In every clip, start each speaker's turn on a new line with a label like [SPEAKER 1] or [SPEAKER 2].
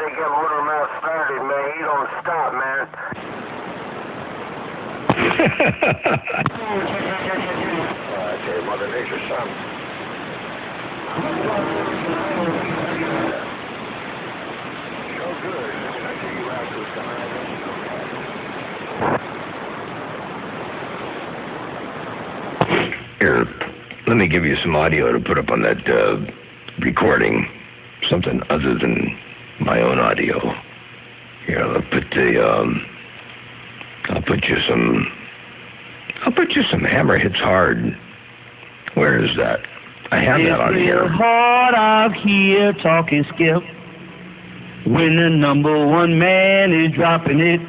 [SPEAKER 1] they get Motormouth started, man, he don't stop, man. Okay, Mother Nature's son. So good. I take you out to the
[SPEAKER 2] Here, let me give you some audio to put up on that recording. Something other than my own audio. Here, I'll put you some Hammer Hits Hard. Where is that? I have that on here.
[SPEAKER 3] It's hard out here talking skip when the number one man is dropping it.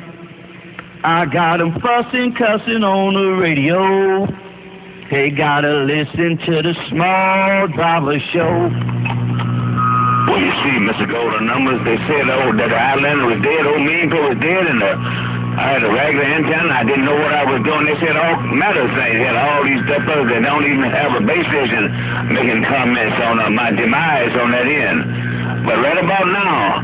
[SPEAKER 3] I got him fussing, cussing on the radio. They gotta listen to the Small Driver Show.
[SPEAKER 4] Well, you see, Mr. Golden Numbers, they said, that the Highlander was dead, old Meanville was dead, and I had a regular antenna. I didn't know what I was doing. They said all matter of things. They had all these fellas that don't even have a base station making comments on my demise on that end. But right about now,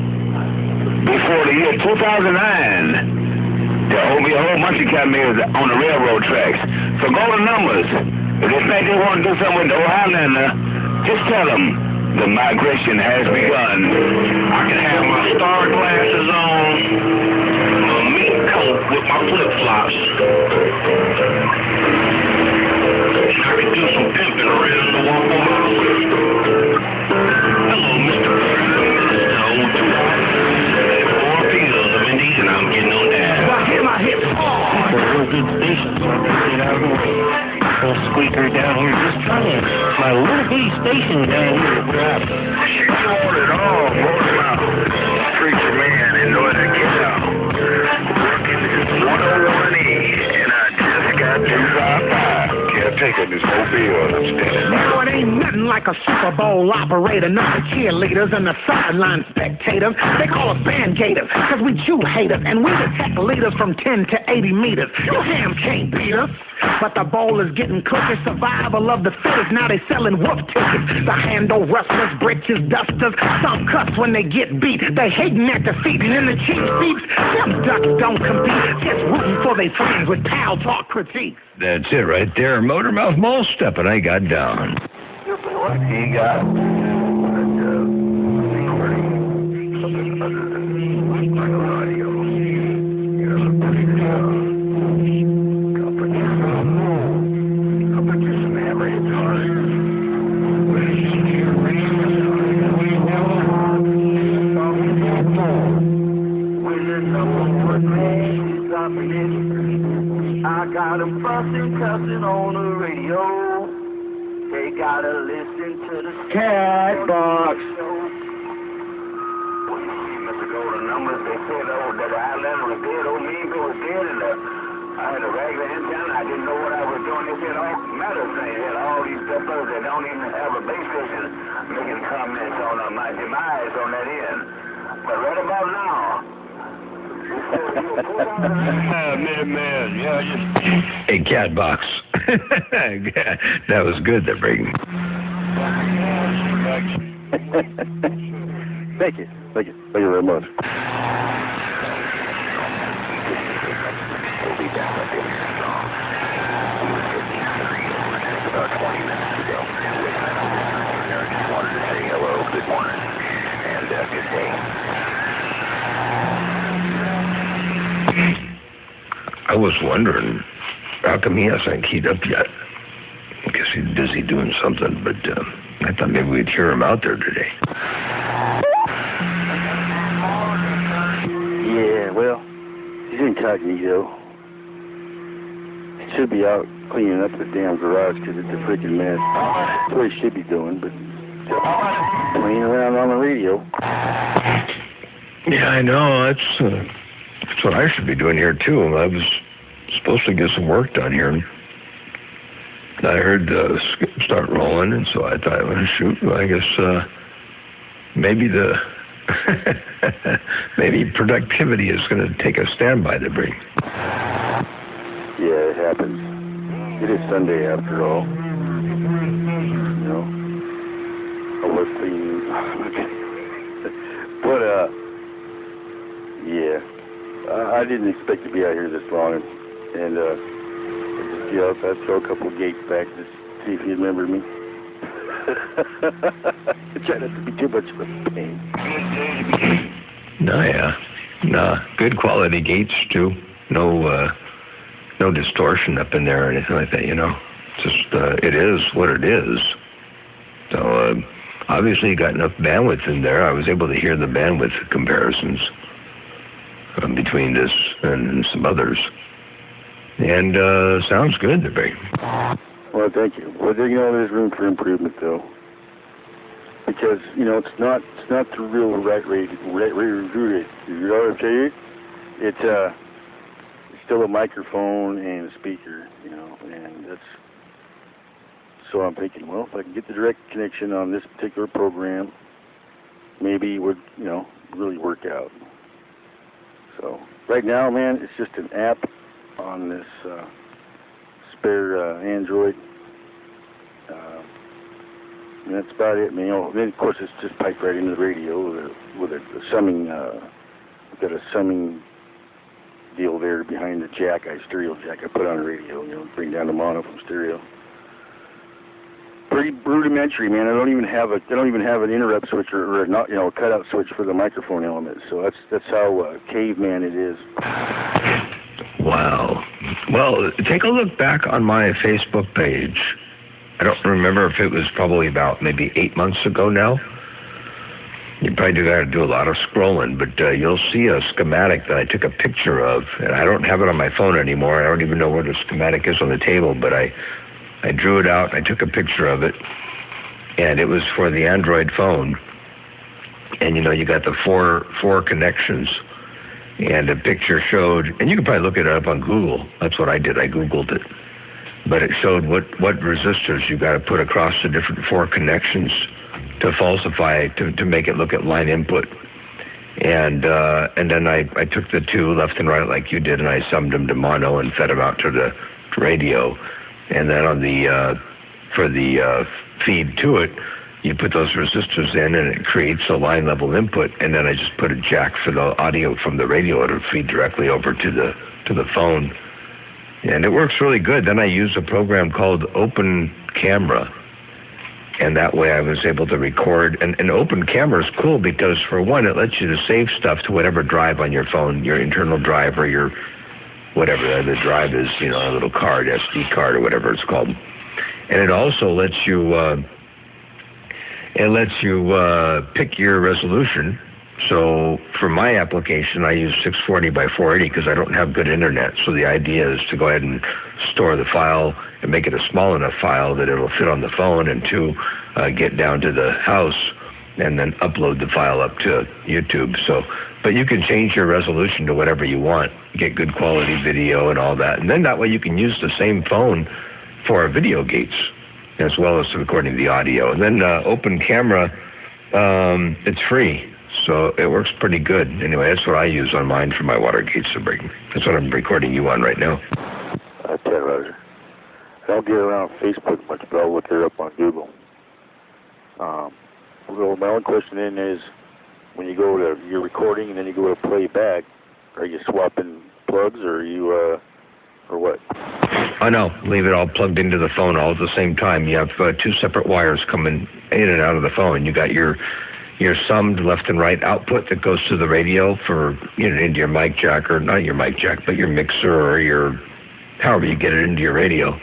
[SPEAKER 4] before the year 2009, there will be a whole bunch of cameras on the railroad tracks. So Golden Numbers, if they think they want to do something with the old Highlander, just tell them the migration has begun.
[SPEAKER 1] I can have my star glasses on, my mink coat with my flip-flops. And I can do some pimping around the Waffle House. Hello, Mr. President. Four pills of Indeed, and I'm getting on that. I hit my hips hard.
[SPEAKER 3] It's a real good station, so I can get out of the way. Little squeaker down here just trying. My little bitty station down here.
[SPEAKER 1] She want it all, Motormouth. Preacher man in Northern Cal. Working this 101E, and I just got to drop by. Caretaker this mobile, and I'm standing by.
[SPEAKER 5] No, it ain't nothing like a Super Bowl operator, not the cheerleaders and the sideline spectators. They call us band gators, cause we chew haters, and we detect leaders from 10 to 80 meters. Your hams can't beat us. But the bowl is getting cooker, survival of the fittest. Now they selling wolf tickets. The handle rustlers, britches, dusters. Some cuss when they get beat. They hating at defeat. And in the cheap seats, them ducks don't compete. Just rooting for their friends with pal talk critiques.
[SPEAKER 2] That's it right there. Motormouth Mole Steppin' I got down.
[SPEAKER 1] What he got? Something other than my own audio. I'll put you some Hammer Hits Hard. When the number one man is dropping it, I got him fussing, cussing on the radio. They gotta listen to the
[SPEAKER 3] Catbox.
[SPEAKER 1] Well, you see, Mr. Golden Numbers, they said, that the Highlander was dead, old Meanville was dead, and I had a regular antenna. I didn't know what I was doing. They said all matter of things. They had all these fellas that don't even have a base station making comments on my demise on that end. But right about now, man, yeah, just...
[SPEAKER 2] Hey, Catbox. That was good, that bring.
[SPEAKER 6] Thank you very much.
[SPEAKER 1] We'll be down at the strong. We were hitting these trees about 20 minutes ago. I just wanted to say hello, good morning, and good day.
[SPEAKER 2] I was wondering, how come he hasn't keyed up yet? I guess he's busy doing something, but I thought maybe we'd hear him out there today.
[SPEAKER 6] Yeah, well, he's incognito. He should be out cleaning up the damn garage because it's a freaking mess. That's what he should be doing, but playing around on the radio.
[SPEAKER 2] Yeah, I know. That's what I should be doing here, too. I was supposed to get some work done here. I heard the skip start rolling, and so I thought, well, shoot, I guess maybe maybe productivity is going to take a standby to bring.
[SPEAKER 6] Yeah, it happens. It is Sunday after all. You know, I was thinking, but I didn't expect to be out here this long, and I'll throw a couple of gates back to see if you remember me. Try not to be too much of a pain.
[SPEAKER 2] No, good quality gates too. No distortion up in there or anything like that. Just it is what it is. So obviously you got enough bandwidth in there. I was able to hear the bandwidth comparisons between this and some others, and sounds good to me.
[SPEAKER 6] Well, thank you. Well, there's room for improvement though, because it's not the real right rate. It's still a microphone and a speaker, and that's. So I'm thinking, well, if I can get the direct connection on this particular program, maybe it would, really work out. So right now, man, it's just an app on this spare Android. And that's about it, man. Then, of course, it's just piped right into the radio with a summing, we've got a summing deal there behind the jack, stereo jack I put on the radio, bring down the mono from stereo. Pretty rudimentary, man. I don't even have an interrupt switch or not, a cutout switch for the microphone element. So that's how caveman it is.
[SPEAKER 2] Wow. Well, take a look back on my Facebook page. I don't remember if it was probably about maybe 8 months ago now. You probably got to do a lot of scrolling, but you'll see a schematic that I took a picture of, and I don't have it on my phone anymore. I don't even know where the schematic is on the table, but I drew it out, I took a picture of it, and it was for the Android phone. And you got the four connections, and the picture showed, and you can probably look it up on Google. That's what I did, I Googled it. But it showed what resistors you got to put across the different four connections to falsify, to make it look at line input. And then I took the two left and right like you did, and I summed them to mono and fed them out to the radio. And then on for the feed to it, you put those resistors in, and it creates a line level input. And then I just put a jack for the audio from the radio to feed directly over to the phone, and it works really good. Then I use a program called Open Camera, and that way I was able to record. And Open Camera is cool because, for one, it lets you to save stuff to whatever drive on your phone, your internal drive or your whatever the drive is, a little card, SD card or whatever it's called. And it also lets you pick your resolution. So for my application, I use 640 by 480 because I don't have good internet. So the idea is to go ahead and store the file and make it a small enough file that it'll fit on the phone, and to get down to the house and then upload the file up to YouTube. But you can change your resolution to whatever you want, get good quality video and all that. And then that way you can use the same phone for video gates as well as recording the audio. And then Open Camera, it's free, so it works pretty good. Anyway, that's what I use on mine for my water gates to bring. That's what I'm recording you on right now.
[SPEAKER 6] I tell you, Roger. I don't get around Facebook much, but I'll look her up on Google. Well, my only question then is, when you go to your recording and then you go to play back, are you swapping plugs, or are you, or what?
[SPEAKER 2] Oh, no, leave it all plugged into the phone all at the same time. You have two separate wires coming in and out of the phone. You got your summed left and right output that goes to the radio for, into your mic jack, or not your mic jack, but your mixer or your, however you get it into your radio.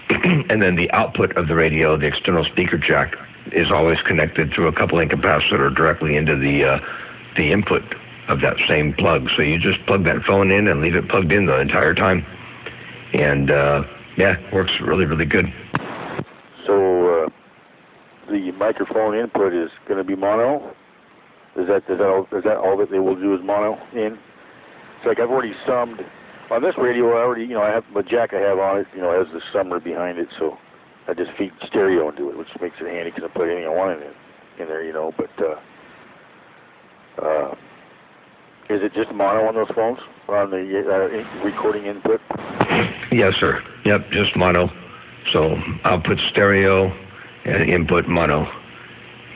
[SPEAKER 2] And then the output of the radio, the external speaker jack, is always connected through a coupling capacitor directly into the input of that same plug. So you just plug that phone in and leave it plugged in the entire time. And works really, really good.
[SPEAKER 6] So the microphone input is going to be mono? Is that all that they will do is mono in? It's like I've already summed on this radio. I have the jack I have on it. Has the summer behind it, so I just feed stereo into it, which makes it handy because I put anything I want in there. But is it just mono on those phones on the recording input?
[SPEAKER 2] Yes, sir. Yep, just mono. So output stereo and input mono.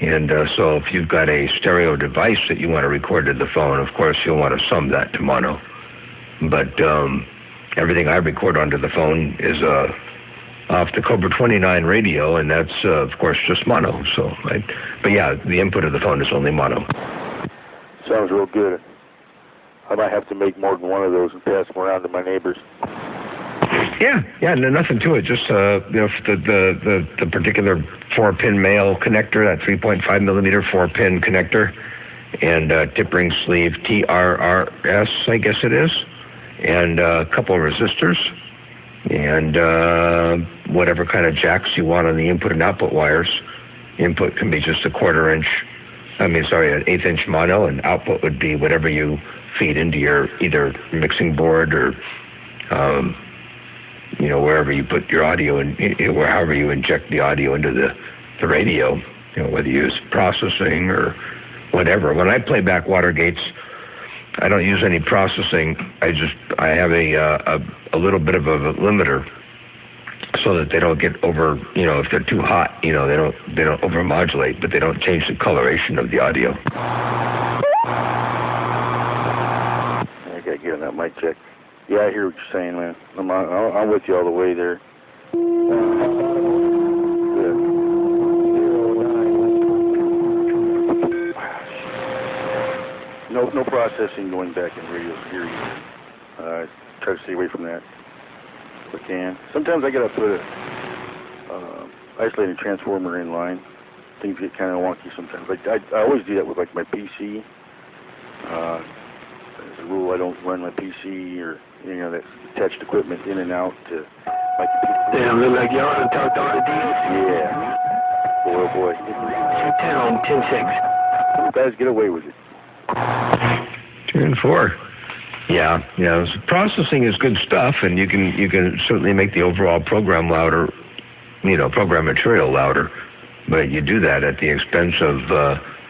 [SPEAKER 2] And so if you've got a stereo device that you want to record to the phone, of course you'll want to sum that to mono. But everything I record onto the phone is off the Cobra 29 radio, and that's, of course, just mono. But yeah, the input of the phone is only mono.
[SPEAKER 6] Sounds real good. I might have to make more than one of those and pass them around to my neighbors.
[SPEAKER 2] Yeah, no, nothing to it. Just the particular 4-pin male connector, that 3.5 millimeter 4-pin connector, and tip ring sleeve TRRS, I guess it is, and a couple of resistors, and whatever kind of jacks you want on the input and output wires. Input can be just an 1/8-inch mono, and output would be whatever you feed into your either mixing board or wherever you put your audio and however you inject the audio into the radio, whether you use processing or whatever. When I play back Watergates, I don't use any processing. I have a little bit of a limiter so that they don't get over, if they're too hot, they don't overmodulate, but they don't change the coloration of the audio.
[SPEAKER 6] I gotta get on that mic check. Yeah, I hear what you're saying, man. I'm with you all the way there. No processing going back in radio series. Try to stay away from that if I can. Sometimes I gotta put a isolated transformer in line. Things get kind of wonky sometimes. I always do that with my PC. As a rule, I don't run my PC or that attached equipment in and out to my computer.
[SPEAKER 7] Damn, look like y'all done talked all the deals.
[SPEAKER 6] Yeah. Boy, oh boy.
[SPEAKER 7] 10 on 10-6.
[SPEAKER 6] You guys get away with it.
[SPEAKER 2] 2-4. Yeah. So processing is good stuff, and you can certainly make the overall program louder, program material louder, but you do that at the expense of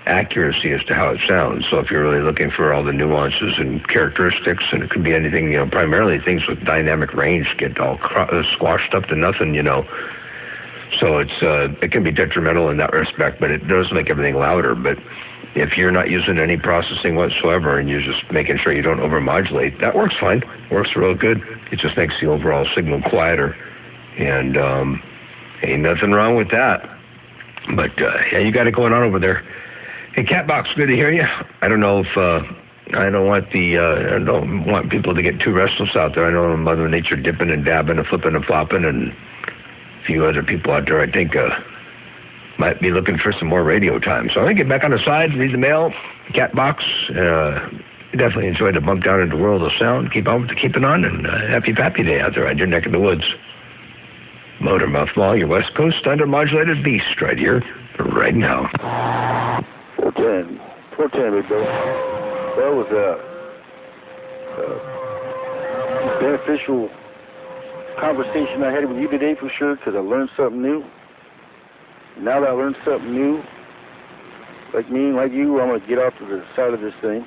[SPEAKER 2] accuracy as to how it sounds. So if you're really looking for all the nuances and characteristics, and it could be anything, primarily things with dynamic range get all squashed up to nothing, So it can be detrimental in that respect, but it does make everything louder. But if you're not using any processing whatsoever and you're just making sure you don't overmodulate, that works fine. Works real good. It just makes the overall signal quieter, and ain't nothing wrong with that. But yeah, you got it going on over there. Hey, Catbox, good to hear you. I don't know if I don't want people to get too restless out there. I know Mother Nature dipping and dabbing and flipping and flopping, and a few other people out there I think might be looking for some more radio time. So I'm gonna get back on the side, read the mail. Catbox, definitely enjoyed the bump down into the world of sound. Keep on keeping on, and happy day out there on your neck of the woods. Motormouth Mall, your West Coast undermodulated beast, right here, right now.
[SPEAKER 6] 410, big brother. That was a beneficial conversation I had with you today for sure, because I learned something new. Now that I learned something new, like me and like you, I'm going to get off to the side of this thing,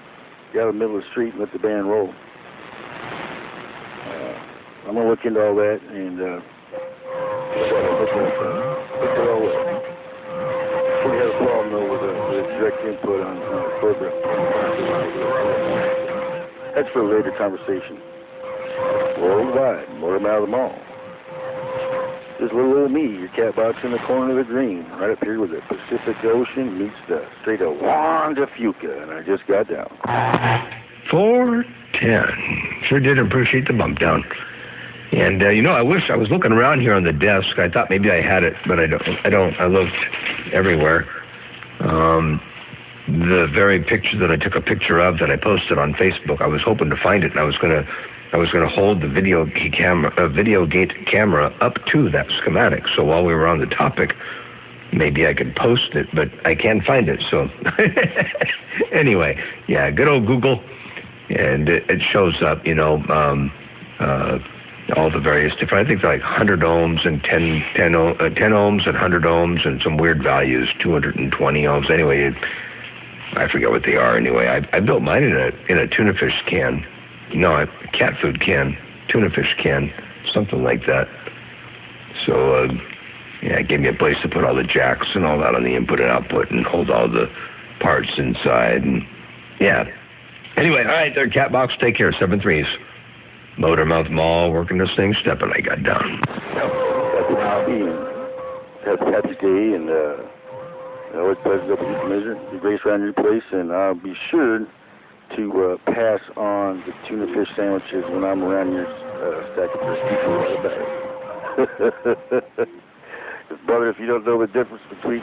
[SPEAKER 6] get out of the middle of the street and let the band roll. I'm going to look into all that and look at all that. We had a problem though with the direct input on the program. That's for a later conversation. Worldwide, motor out of the mall. Just little old me, your Catbox in the corner of the green, right up here where the Pacific Ocean meets the Strait of Juan de Fuca, and I just got down.
[SPEAKER 2] 410. Sure did appreciate the bump down. And I wish I was looking around here on the desk. I thought maybe I had it, but I don't. I looked everywhere. The very picture that I took a picture of that I posted on Facebook, I was hoping to find it, and I was gonna hold the video gate camera up to that schematic. So while we were on the topic, maybe I could post it, but I can't find it. So anyway, yeah, good old Google, and it shows up. All the various different, I think they're like 100 ohms and 10 ohms and 100 ohms and some weird values, 220 ohms. Anyway, I forget what they are. Anyway, I built mine in a tuna fish can. No, a cat food can, tuna fish can, something like that. So, it gave me a place to put all the jacks and all that on the input and output and hold all the parts inside. And yeah. Anyway, all right there, Catbox. Take care. 7 3s. Motormouth Mall, working this thing, stepping. I got down.
[SPEAKER 6] Happy day, and always pleasure to measure the grace around your place, and I'll be sure to pass on the tuna fish sandwiches when I'm around your stack of bag. Brother, if you don't know the difference between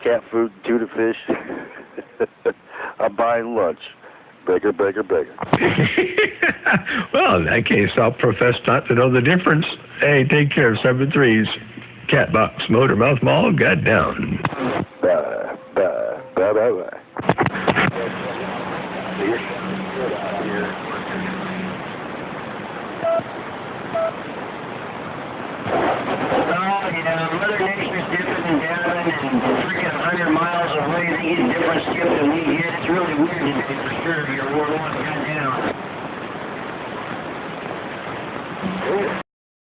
[SPEAKER 6] cat food and tuna fish, I'm buying lunch. Beggar, beggar, beggar.
[SPEAKER 2] Well, in that case, I'll profess not to know the difference. Hey, take care, 7-3s. Catbox, Motormouth Mall, got down.
[SPEAKER 6] Bye, bye, bye, bye, bye.
[SPEAKER 8] Mother Nature's different than down and freaking 100 miles away. They get different skip than we get. It's really weird today for sure.